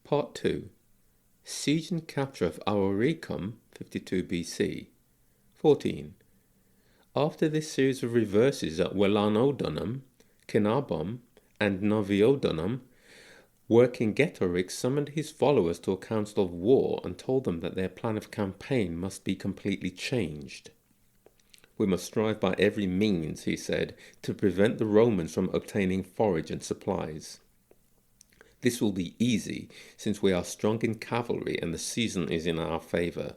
Part 2. Siege and capture of Avaricum, 52 BC. 14. After this series of reverses at Velanodunum, Cenabum, and Noviodunum, Vercingetorix summoned his followers to a council of war and told them that their plan of campaign must be completely changed. We must strive by every means, he said, to prevent the Romans from obtaining forage and supplies. This will be easy, since we are strong in cavalry and the season is in our favour.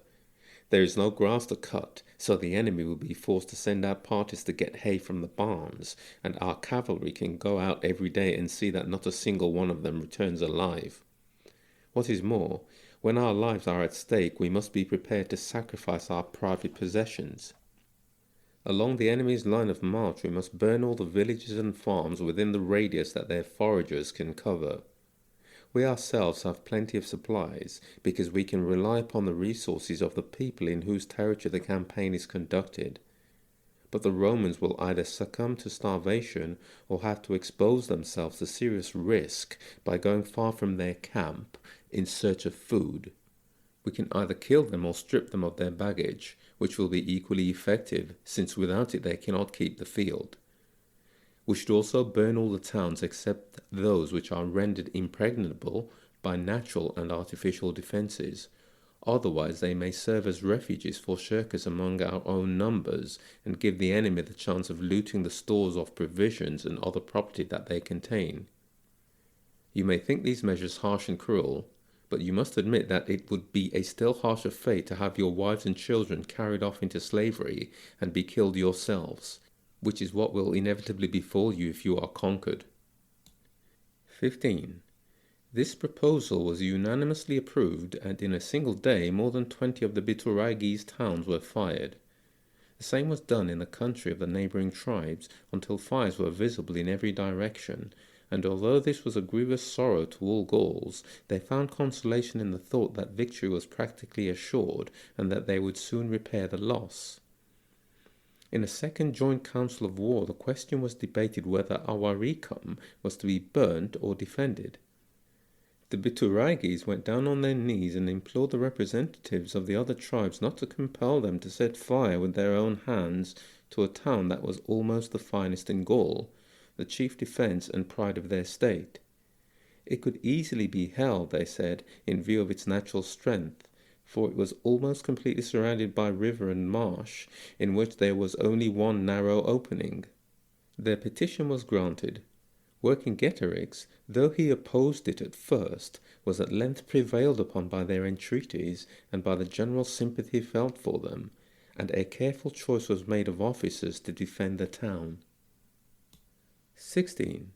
There is no grass to cut, so the enemy will be forced to send out parties to get hay from the barns, and our cavalry can go out every day and see that not a single one of them returns alive. What is more, when our lives are at stake, we must be prepared to sacrifice our private possessions. Along the enemy's line of march, we must burn all the villages and farms within the radius that their foragers can cover. We ourselves have plenty of supplies, because we can rely upon the resources of the people in whose territory the campaign is conducted. But the Romans will either succumb to starvation or have to expose themselves to serious risk by going far from their camp in search of food. We can either kill them or strip them of their baggage, which will be equally effective, since without it they cannot keep the field. We should also burn all the towns except those which are rendered impregnable by natural and artificial defences. Otherwise they may serve as refuges for shirkers among our own numbers, and give the enemy the chance of looting the stores of provisions and other property that they contain. You may think these measures harsh and cruel, but you must admit that it would be a still harsher fate to have your wives and children carried off into slavery and be killed yourselves, which is what will inevitably befall you if you are conquered. 15. This proposal was unanimously approved, and in a single day more than 20 of the Bituriges towns were fired. The same was done in the country of the neighbouring tribes, until fires were visible in every direction, and although this was a grievous sorrow to all Gauls, they found consolation in the thought that victory was practically assured, and that they would soon repair the loss. In a second joint council of war, the question was debated whether Avaricum was to be burnt or defended. The Bituriges went down on their knees and implored the representatives of the other tribes not to compel them to set fire with their own hands to a town that was almost the finest in Gaul, the chief defence and pride of their state. It could easily be held, they said, in view of its natural strength, for it was almost completely surrounded by river and marsh, in which there was only one narrow opening. Their petition was granted. Vercingetorix, though he opposed it at first, was at length prevailed upon by their entreaties and by the general sympathy felt for them, and a careful choice was made of officers to defend the town. 16.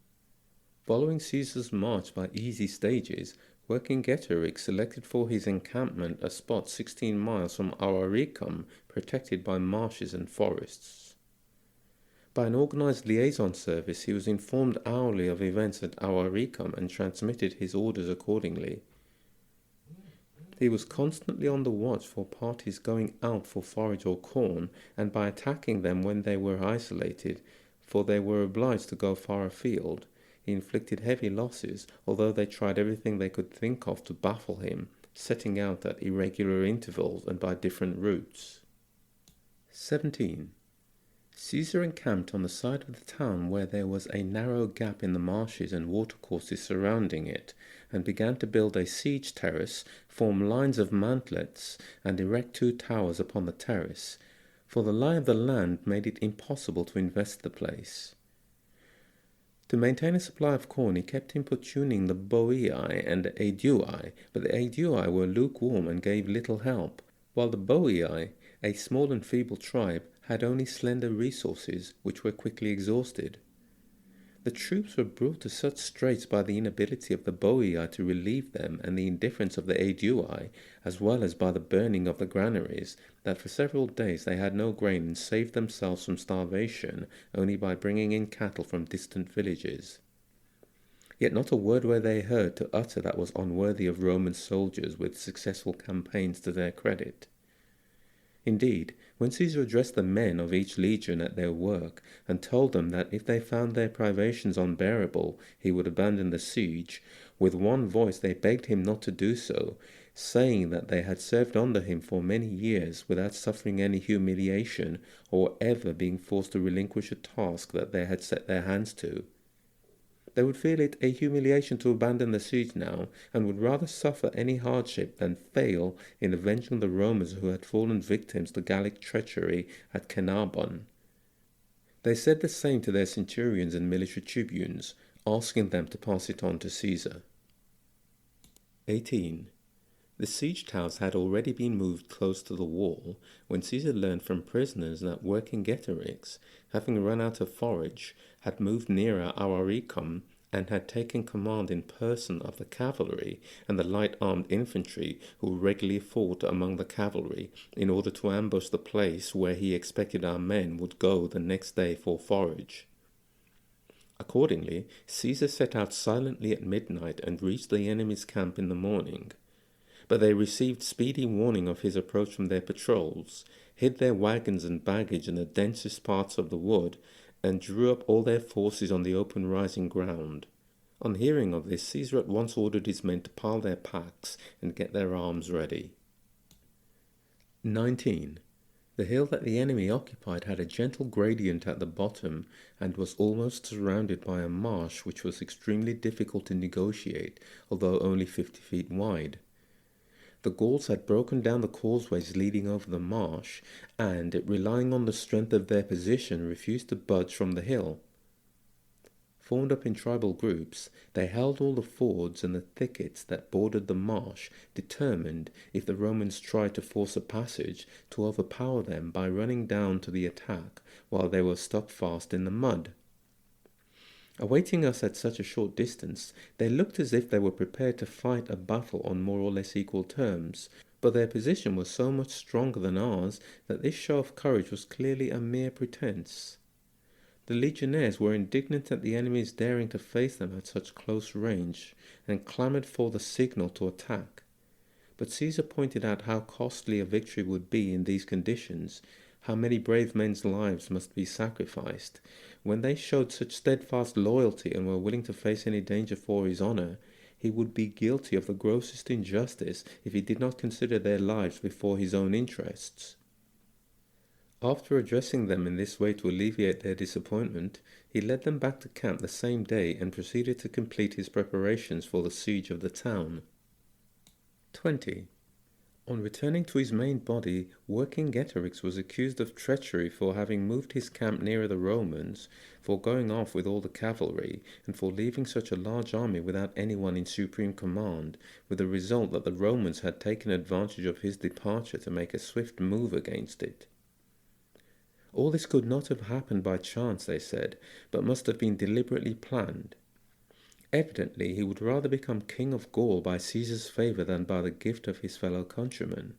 Following Caesar's march by easy stages, Vercingetorix selected for his encampment a spot 16 miles from Avaricum, protected by marshes and forests. By an organized liaison service, he was informed hourly of events at Avaricum and transmitted his orders accordingly. He was constantly on the watch for parties going out for forage or corn, and by attacking them when they were isolated, for they were obliged to go far afield, he inflicted heavy losses, although they tried everything they could think of to baffle him, setting out at irregular intervals and by different routes. 17. Caesar encamped on the side of the town where there was a narrow gap in the marshes and watercourses surrounding it, and began to build a siege terrace, form lines of mantlets, and erect 2 towers upon the terrace, for the lie of the land made it impossible to invest the place. To maintain a supply of corn, he kept importuning the Boii and Aedui, but the Aedui were lukewarm and gave little help, while the Boii, a small and feeble tribe, had only slender resources, which were quickly exhausted. The troops were brought to such straits by the inability of the Boii to relieve them and the indifference of the Aedui, as well as by the burning of the granaries, that for several days they had no grain and saved themselves from starvation only by bringing in cattle from distant villages. Yet not a word were they heard to utter that was unworthy of Roman soldiers with successful campaigns to their credit. Indeed, when Caesar addressed the men of each legion at their work, and told them that if they found their privations unbearable, he would abandon the siege, with one voice they begged him not to do so, saying that they had served under him for many years without suffering any humiliation, or ever being forced to relinquish a task that they had set their hands to. They would feel it a humiliation to abandon the siege now, and would rather suffer any hardship than fail in avenging the Romans who had fallen victims to Gallic treachery at Caenarbon. They said the same to their centurions and military tribunes, asking them to pass it on to Caesar. 18. The siege towers had already been moved close to the wall when Caesar learned from prisoners that Vercingetorix, having run out of forage, had moved nearer Avaricum and had taken command in person of the cavalry and the light-armed infantry who regularly fought among the cavalry in order to ambush the place where he expected our men would go the next day for forage. Accordingly, Caesar set out silently at midnight and reached the enemy's camp in the morning. But they received speedy warning of his approach from their patrols, hid their wagons and baggage in the densest parts of the wood, and drew up all their forces on the open rising ground. On hearing of this, Caesar at once ordered his men to pile their packs and get their arms ready. 19. The hill that the enemy occupied had a gentle gradient at the bottom, and was almost surrounded by a marsh which was extremely difficult to negotiate, although only 50 feet wide. The Gauls had broken down the causeways leading over the marsh, and, relying on the strength of their position, refused to budge from the hill. Formed up in tribal groups, they held all the fords and the thickets that bordered the marsh, determined, if the Romans tried to force a passage, to overpower them by running down to the attack while they were stuck fast in the mud. Awaiting us at such a short distance, they looked as if they were prepared to fight a battle on more or less equal terms, but their position was so much stronger than ours that this show of courage was clearly a mere pretense. The legionaries were indignant at the enemy's daring to face them at such close range, and clamoured for the signal to attack. But Caesar pointed out how costly a victory would be in these conditions, how many brave men's lives must be sacrificed. When they showed such steadfast loyalty and were willing to face any danger for his honour, he would be guilty of the grossest injustice if he did not consider their lives before his own interests. After addressing them in this way to alleviate their disappointment, he led them back to camp the same day and proceeded to complete his preparations for the siege of the town. 20. On returning to his main body, Vercingetorix was accused of treachery for having moved his camp nearer the Romans, for going off with all the cavalry, and for leaving such a large army without anyone in supreme command, with the result that the Romans had taken advantage of his departure to make a swift move against it. All this could not have happened by chance, they said, but must have been deliberately planned. Evidently, he would rather become king of Gaul by Caesar's favour than by the gift of his fellow countrymen.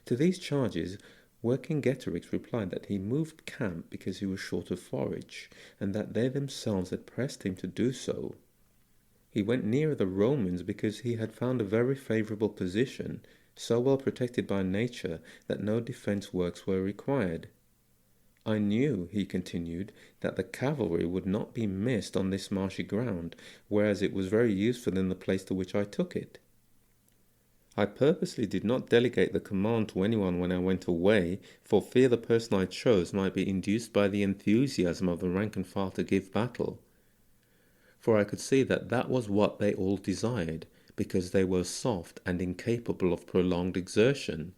To these charges, Vercingetorix replied that he moved camp because he was short of forage, and that they themselves had pressed him to do so. He went nearer the Romans because he had found a very favourable position, so well protected by nature that no defence works were required. I knew, he continued, that the cavalry would not be missed on this marshy ground, whereas it was very useful in the place to which I took it. I purposely did not delegate the command to anyone when I went away, for fear the person I chose might be induced by the enthusiasm of the rank and file to give battle. For I could see that that was what they all desired, because they were soft and incapable of prolonged exertion.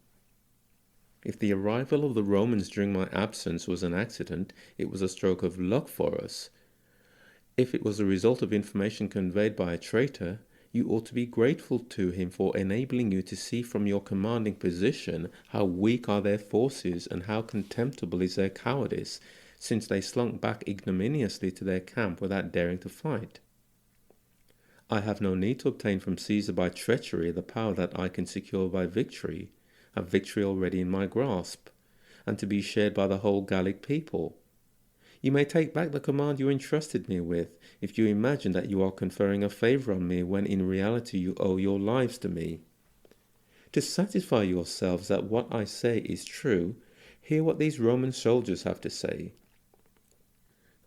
If the arrival of the Romans during my absence was an accident, it was a stroke of luck for us. If it was the result of information conveyed by a traitor, you ought to be grateful to him for enabling you to see from your commanding position how weak are their forces and how contemptible is their cowardice, since they slunk back ignominiously to their camp without daring to fight. I have no need to obtain from Caesar by treachery the power that I can secure by victory, a victory already in my grasp, and to be shared by the whole Gallic people. You may take back the command you entrusted me with, if you imagine that you are conferring a favour on me when in reality you owe your lives to me. To satisfy yourselves that what I say is true, hear what these Roman soldiers have to say."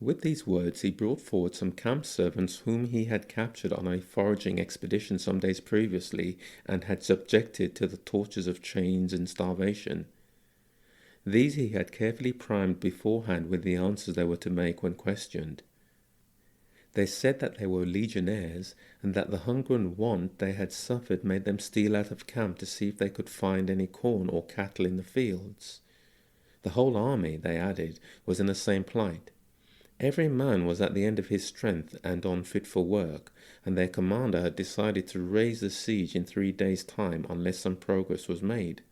With these words he brought forward some camp servants whom he had captured on a foraging expedition some days previously and had subjected to the tortures of chains and starvation. These he had carefully primed beforehand with the answers they were to make when questioned. They said that they were legionnaires, and that the hunger and want they had suffered made them steal out of camp to see if they could find any corn or cattle in the fields. The whole army, they added, was in the same plight. Every man was at the end of his strength and unfit for work, and their commander had decided to raise the siege in 3 days' time unless some progress was made.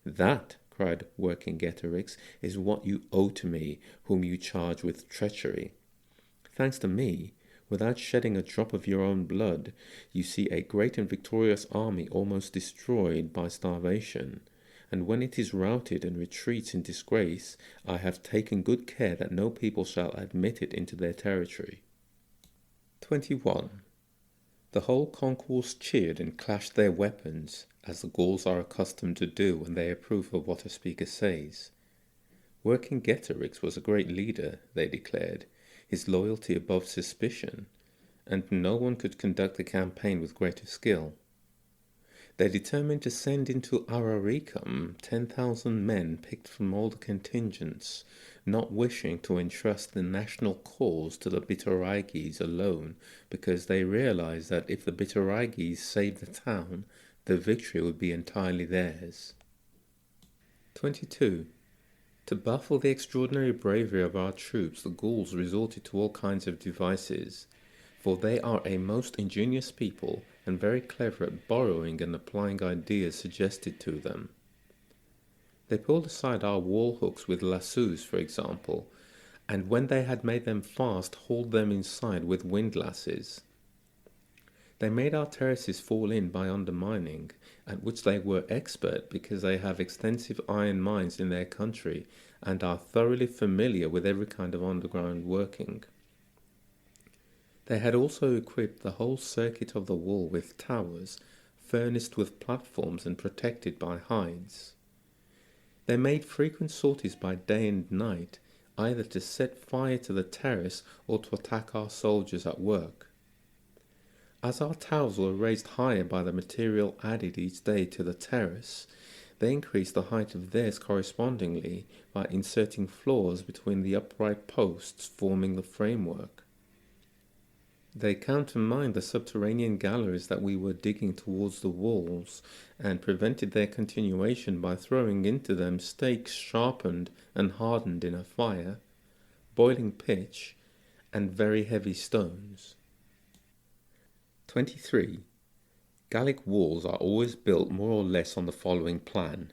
"That," cried Vercingetorix, "is what you owe to me, whom you charge with treachery. Thanks to me, without shedding a drop of your own blood, you see a great and victorious army almost destroyed by starvation, and when it is routed and retreats in disgrace, I have taken good care that no people shall admit it into their territory." 21. The whole concourse cheered and clashed their weapons, as the Gauls are accustomed to do when they approve of what a speaker says. Vercingetorix was a great leader, they declared, his loyalty above suspicion, and no one could conduct the campaign with greater skill. They determined to send into Avaricum 10,000 men picked from all the contingents, not wishing to entrust the national cause to the Bituriges alone, because they realized that if the Bituriges saved the town, the victory would be entirely theirs. 22. To baffle the extraordinary bravery of our troops, the Gauls resorted to all kinds of devices, for they are a most ingenious people and very clever at borrowing and applying ideas suggested to them. They pulled aside our wall hooks with lassos, for example, and when they had made them fast, hauled them inside with windlasses. They made our terraces fall in by undermining, at which they were expert because they have extensive iron mines in their country and are thoroughly familiar with every kind of underground working. They had also equipped the whole circuit of the wall with towers, furnished with platforms and protected by hides. They made frequent sorties by day and night, either to set fire to the terrace or to attack our soldiers at work. As our towers were raised higher by the material added each day to the terrace, they increased the height of theirs correspondingly by inserting floors between the upright posts forming the framework. They countermined the subterranean galleries that we were digging towards the walls, and prevented their continuation by throwing into them stakes sharpened and hardened in a fire, boiling pitch, and very heavy stones. 23. Gallic walls are always built more or less on the following plan.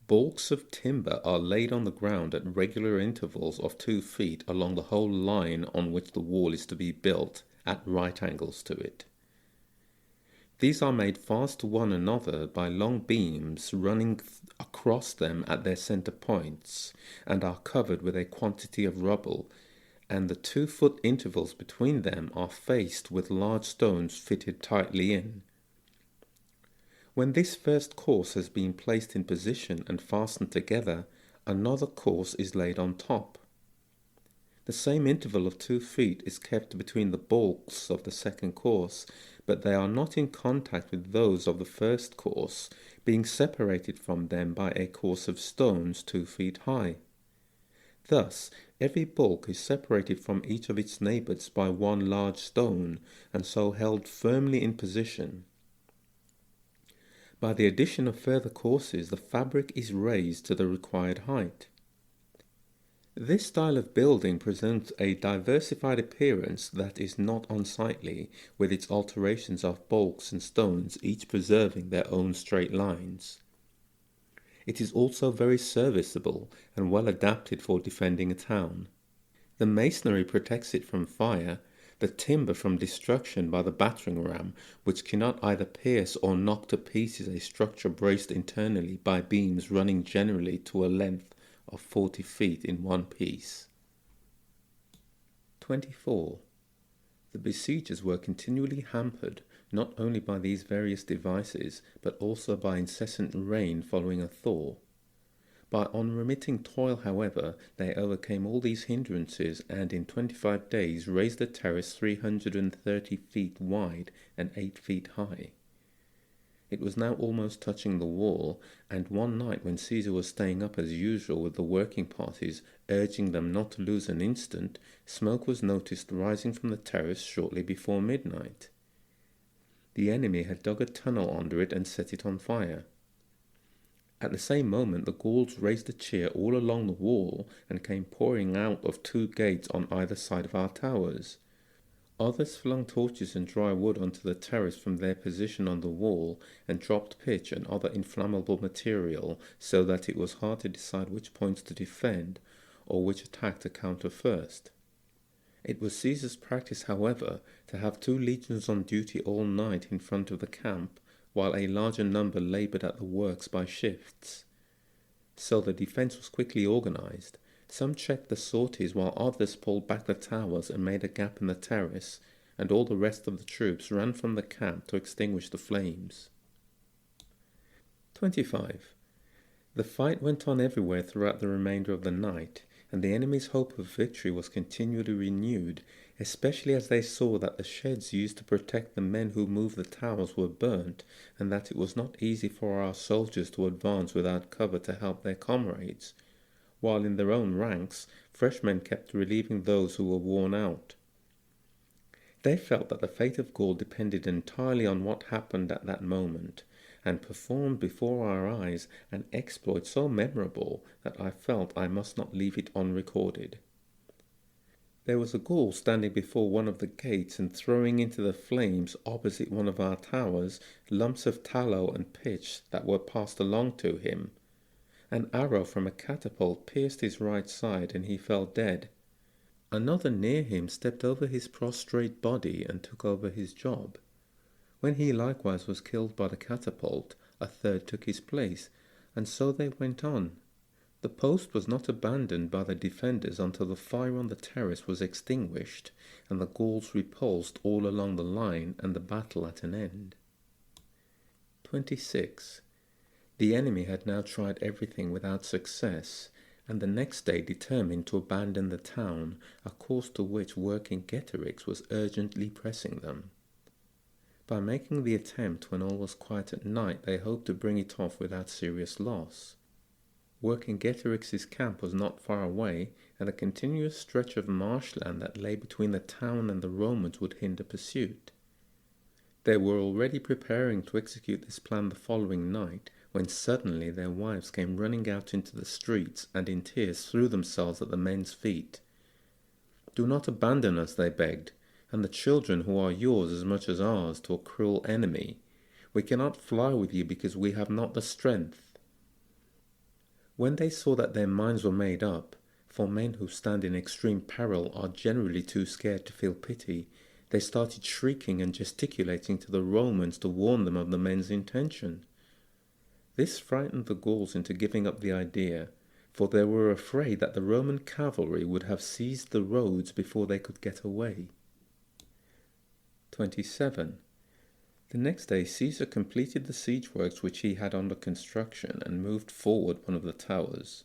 Balks of timber are laid on the ground at regular intervals of 2 feet along the whole line on which the wall is to be built, at right angles to it. These are made fast to one another by long beams running across them at their center points, and are covered with a quantity of rubble, and the 2-foot intervals between them are faced with large stones fitted tightly in. When this first course has been placed in position and fastened together, another course is laid on top. The same interval of 2 feet is kept between the balks of the second course, but they are not in contact with those of the first course, being separated from them by a course of stones 2 feet high. Thus, every balk is separated from each of its neighbours by one large stone, and so held firmly in position. By the addition of further courses, the fabric is raised to the required height. This style of building presents a diversified appearance that is not unsightly, with its alterations of balks and stones, each preserving their own straight lines. It is also very serviceable and well adapted for defending a town. The masonry protects it from fire, the timber from destruction by the battering ram, which cannot either pierce or knock to pieces a structure braced internally by beams running generally to a length of 40 feet in one piece. 24. The besiegers were continually hampered, not only by these various devices, but also by incessant rain following a thaw. By unremitting toil, however, they overcame all these hindrances and in 25 days raised the terrace 330 feet wide and 8 feet high. It was now almost touching the wall, and one night when Caesar was staying up as usual with the working parties, urging them not to lose an instant, smoke was noticed rising from the terrace shortly before midnight. The enemy had dug a tunnel under it and set it on fire. At the same moment the Gauls raised a cheer all along the wall and came pouring out of 2 gates on either side of our towers. Others flung torches and dry wood onto the terrace from their position on the wall and dropped pitch and other inflammable material so that it was hard to decide which points to defend or which attack to counter first. It was Caesar's practice, however, to have 2 legions on duty all night in front of the camp, while a larger number laboured at the works by shifts. So the defence was quickly organised. Some checked the sorties while others pulled back the towers and made a gap in the terrace, and all the rest of the troops ran from the camp to extinguish the flames. 25. The fight went on everywhere throughout the remainder of the night, and the enemy's hope of victory was continually renewed, especially as they saw that the sheds used to protect the men who moved the towers were burnt, and that it was not easy for our soldiers to advance without cover to help their comrades, while in their own ranks fresh men kept relieving those who were worn out. They felt that the fate of Gaul depended entirely on what happened at that moment, and performed before our eyes an exploit so memorable that I felt I must not leave it unrecorded. There was a Gaul standing before one of the gates and throwing into the flames opposite one of our towers lumps of tallow and pitch that were passed along to him. An arrow from a catapult pierced his right side and he fell dead. Another near him stepped over his prostrate body and took over his job. When he likewise was killed by the catapult, a third took his place, and so they went on. The post was not abandoned by the defenders until the fire on the terrace was extinguished, and the Gauls repulsed all along the line, and the battle at an end. 26. The enemy had now tried everything without success, and the next day determined to abandon the town, a course to which Vercingetorix was urgently pressing them. By making the attempt when all was quiet at night, they hoped to bring it off without serious loss. Vercingetorix's camp was not far away, and a continuous stretch of marshland that lay between the town and the Romans would hinder pursuit. They were already preparing to execute this plan the following night, when suddenly their wives came running out into the streets and in tears threw themselves at the men's feet. "Do not abandon us," they begged, "and the children who are yours as much as ours, to a cruel enemy. We cannot fly with you because we have not the strength." When they saw that their minds were made up, for men who stand in extreme peril are generally too scared to feel pity, they started shrieking and gesticulating to the Romans to warn them of the men's intention. This frightened the Gauls into giving up the idea, for they were afraid that the Roman cavalry would have seized the roads before they could get away. 27. The next day Caesar completed the siege works which he had under construction and moved forward one of the towers.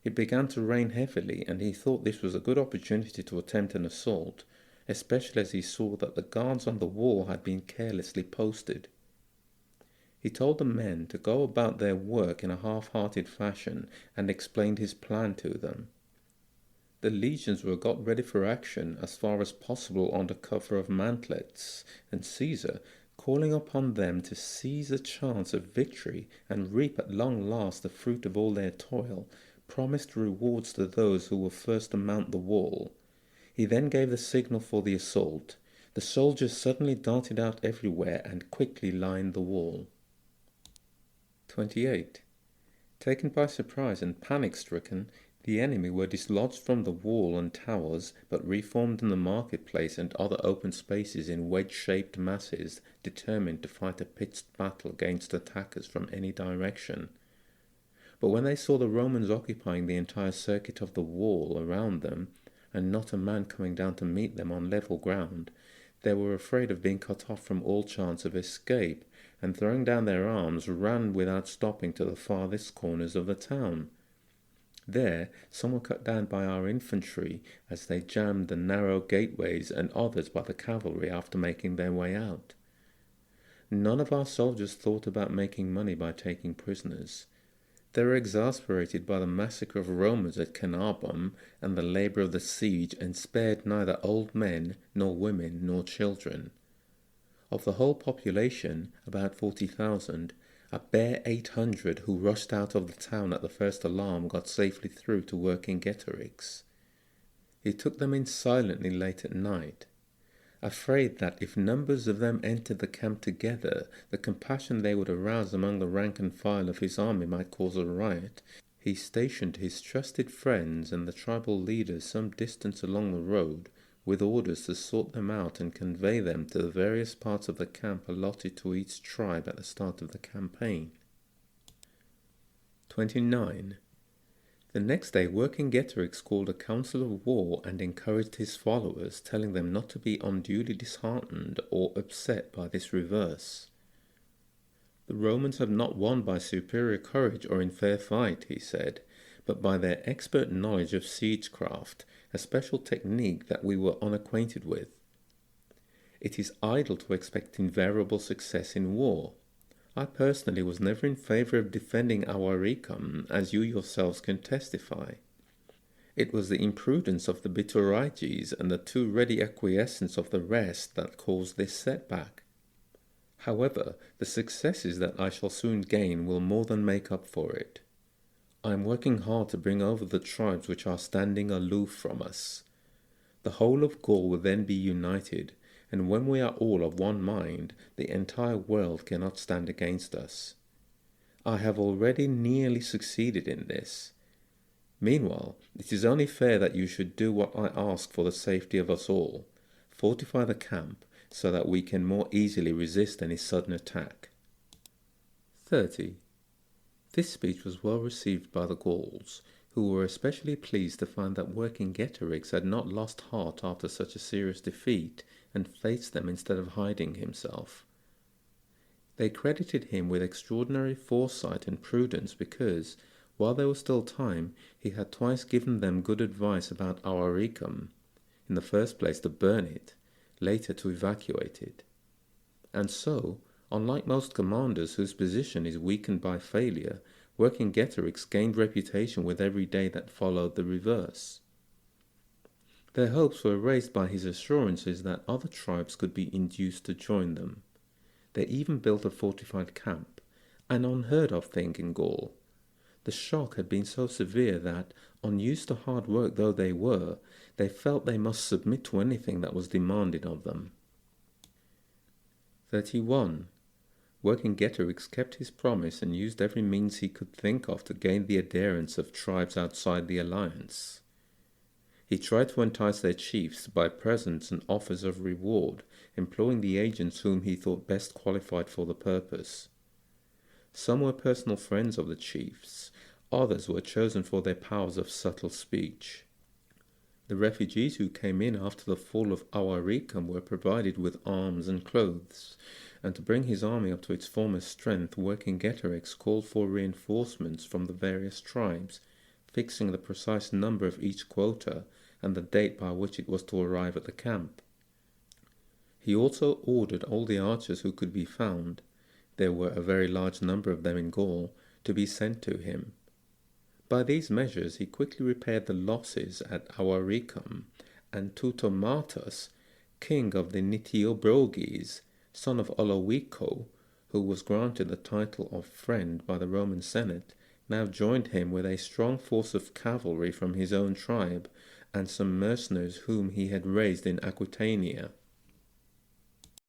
It began to rain heavily, and he thought this was a good opportunity to attempt an assault, especially as he saw that the guards on the wall had been carelessly posted. He told the men to go about their work in a half-hearted fashion and explained his plan to them. The legions were got ready for action as far as possible under cover of mantlets, and Caesar, calling upon them to seize a chance of victory and reap at long last the fruit of all their toil, promised rewards to those who were first to mount the wall. He then gave the signal for the assault. The soldiers suddenly darted out everywhere and quickly lined the wall. 28. Taken by surprise and panic-stricken, the enemy were dislodged from the wall and towers, but reformed in the marketplace and other open spaces in wedge-shaped masses, determined to fight a pitched battle against attackers from any direction. But when they saw the Romans occupying the entire circuit of the wall around them, and not a man coming down to meet them on level ground, They were afraid of being cut off from all chance of escape, and throwing down their arms, ran without stopping to the farthest corners of the town. There, some were cut down by our infantry as they jammed the narrow gateways, and others by the cavalry after making their way out. None of our soldiers thought about making money by taking prisoners. They were exasperated by the massacre of Romans at Canabum and the labor of the siege, and spared neither old men, nor women, nor children. Of the whole population, about 40,000, a bare 800 who rushed out of the town at the first alarm got safely through to Vercingetorix. He took them in silently late at night. Afraid that if numbers of them entered the camp together, the compassion they would arouse among the rank and file of his army might cause a riot, he stationed his trusted friends and the tribal leaders some distance along the road, with orders to sort them out and convey them to the various parts of the camp allotted to each tribe at the start of the campaign. 29. The next day Vercingetorix called a council of war and encouraged his followers, telling them not to be unduly disheartened or upset by this reverse. The Romans have not won by superior courage or in fair fight, he said, but by their expert knowledge of siegecraft, a special technique that we were unacquainted with. It is idle to expect invariable success in war. I personally was never in favor of defending Avaricum, as you yourselves can testify. It was the imprudence of the Bituriges and the too ready acquiescence of the rest that caused this setback. However, the successes that I shall soon gain will more than make up for it. I am working hard to bring over the tribes which are standing aloof from us. The whole of Gaul will then be united, and when we are all of one mind, the entire world cannot stand against us. I have already nearly succeeded in this. Meanwhile, it is only fair that you should do what I ask for the safety of us all. Fortify the camp, so that we can more easily resist any sudden attack. 30. This speech was well received by the Gauls, who were especially pleased to find that Vercingetorix had not lost heart after such a serious defeat, and faced them instead of hiding himself. They credited him with extraordinary foresight and prudence because, while there was still time, he had twice given them good advice about Avaricum, in the first place to burn it, later to evacuate it. And so, unlike most commanders whose position is weakened by failure, Vercingetorix gained reputation with every day that followed the reverse. Their hopes were raised by his assurances that other tribes could be induced to join them. They even built a fortified camp, an unheard of thing in Gaul. The shock had been so severe that, unused to hard work though they were, they felt they must submit to anything that was demanded of them. 31. Vercingetorix kept his promise and used every means he could think of to gain the adherence of tribes outside the alliance. He tried to entice their chiefs by presents and offers of reward, employing the agents whom he thought best qualified for the purpose. Some were personal friends of the chiefs, others were chosen for their powers of subtle speech. The refugees who came in after the fall of Avaricum were provided with arms and clothes, and to bring his army up to its former strength, Vercingetorix called for reinforcements from the various tribes, fixing the precise number of each quota and the date by which it was to arrive at the camp. He also ordered all the archers who could be found, there were a very large number of them in Gaul, to be sent to him. By these measures he quickly repaired the losses at Avaricum, and Teutomatus, king of the Nitiobroges, son of Olowico, who was granted the title of friend by the Roman Senate, now joined him with a strong force of cavalry from his own tribe, and some mercenaries whom he had raised in Aquitania.